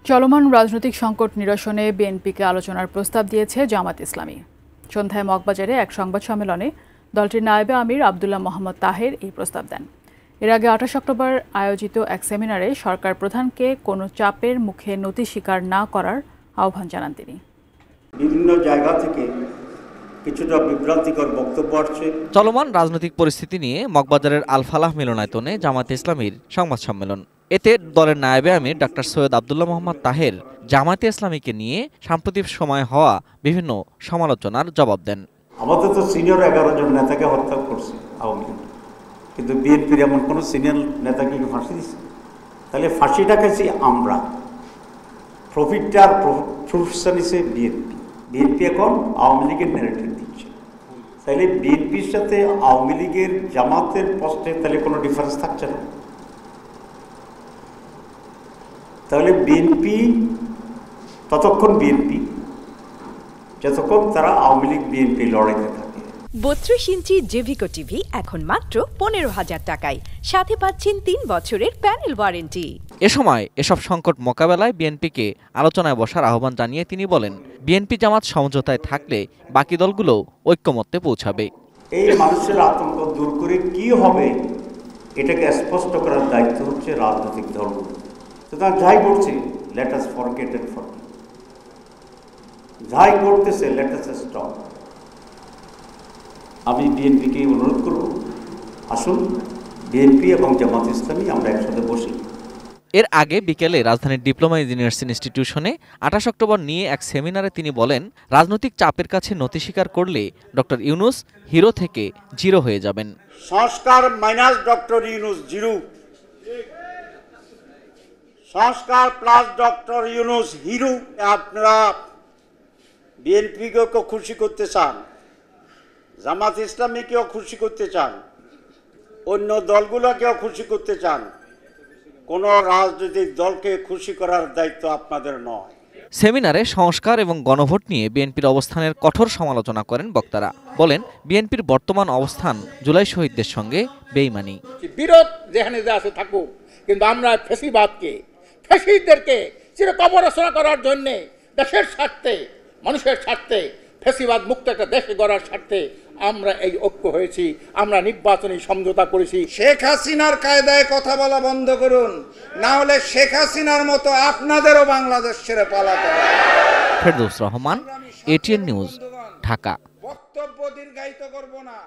চলমান রাজনৈতিক সংকট নিরসনে বিএনপিকে আলোচনার প্রস্তাব দিয়েছে জামাত ইসলামী। সন্ধ্যায় মগবাজারে এক সংবাদ সম্মেলনে দলটির নায়েবে আমির আব্দুল্লাহ মোহাম্মদ তাহের এই প্রস্তাব দেন। এর আগে 28 অক্টোবর আয়োজিত এক সেমিনারে সরকার প্রধানকে কোনো চাপের মুখে নতি স্বীকার না করার আহ্বান জানান তিনি। বিভিন্ন জায়গা থেকে কিছুটা বিভ্রান্তিকর বক্তব্য আসছে। চলমান রাজনৈতিক পরিস্থিতি নিয়ে মগবাজারের আল ফালাহ মিলনায়তনে জামাত ইসলামীর সংবাদ সম্মেলন। এতে দলের নায়েবে আমির ডক্টর সৈয়দ আব্দুল্লাহ মোহাম্মদ তাহের জামাতে ইসলামীকে নিয়ে সাম্প্রতিক সময় হওয়া বিভিন্ন সমালোচনার জবাব দেন। আমাদের তো সিনিয়র 11 জন নেতাকে হত্যা করছে আওয়ামী লীগ, কিন্তু বিএনপির এমন কোনো সিনিয়র নেতাকে ফাঁসি দিচ্ছে? তাহলে ফাঁসিটা খাইছি আমরা, প্রফিটটার প্রফেশন হিসেবে বিএনপি এখন আওয়ামী লীগের ন্যারেটিভ দিচ্ছে। তাহলে বিএনপির সাথে আওয়ামী লীগের জামাতের পোস্টে তাহলে কোনো ডিফারেন্স থাকছে না। তাহলে বিএনপি ততক্ষণ বিএনপি যতক্ষণ তারা আওয়ামী লীগ বিএনপি লড়াইতে থাকে। 32 ইঞ্চি জেভিকো টিভি এখন মাত্র 15,000 টাকায়, সাথে পাচ্ছেন 3 বছরের প্যানেল ওয়ারেন্টি। এ সময় এসব সংকট মোকাবেলায় বিএনপিকে আলোচনায় বসার আহ্বান জানিয়ে তিনি বলেন, বিএনপি জামাত সমঝোতায় থাকলে বাকি দলগুলো ঐক্যমত্যে পৌঁছাবে। এই মানুষের আতঙ্ক দূর করে কি হবে এটাকে স্পষ্ট করার দায়িত্ব হচ্ছে রাজনৈতিক দলগুলো। সুতরাং যাই করছে let us forget and forget, যাই করতেছে লেট আস স্টপ। আমি বিএনপিকে অনুরোধ করব, আসুন বিএনপি এবং জামাত ইসলামী আমরা একসাথে বসি। এর আগে বিকেলে রাজধানীর ডিপ্লোমা ইঞ্জিনিয়ার্স ইনস্টিটিউশনে 28 অক্টোবর নিয়ে এক সেমিনারে তিনি বলেন, রাজনৈতিক চাপের কাছে নতি স্বীকার করলে ডক্টর ইউনূস হিরো থেকে জিরো হয়ে যাবেন। সংস্কার মাইনাস ডক্টর ইউনূস জিরো, সংস্কার প্লাস ডক্টর ইউনূস হিরো। আপনারা বিএনপিকেও খুশি করতে চান, জামাত ইসলামীকেও খুশি করতে চান, অন্য দলগুলোকেও খুশি করতে চান, কোনো রাজনৈতিক দলকে খুশি করার দায়িত্ব আপনাদের নয়। সেমিনারে সংস্কার এবং গণভোট নিয়ে বিএনপির অবস্থানের কঠোর সমালোচনা করেন বক্তারা। বলেন, বিএনপির বর্তমান অবস্থান জুলাই শহীদদের সঙ্গে বেইমানি। বিরোধ যেখানে যা আছে থাকুক, কিন্তু আমরা ফ্যাসিবাদকে, ফ্যাসিস্টদেরকে চিরকবরচনা করার জন্য দেশের স্বার্থে, মানুষের স্বার্থে, ফ্যাসিবাদ মুক্ত একটা দেশ গড়ার স্বার্থে আমরা এই ঐক্য হয়েছি, আমরা নির্বাচনী সমঝোতা করেছি। শেখ হাসিনার কায়দায় কথা বলা বন্ধ করুন, না হলে শেখ হাসিনার মতো আপনাদেরও বাংলাদেশ ছেড়ে পালাতে হবে। Ferdous Rahman, ATN news, Dhaka. বক্তব্য দীর্ঘায়িত করব না।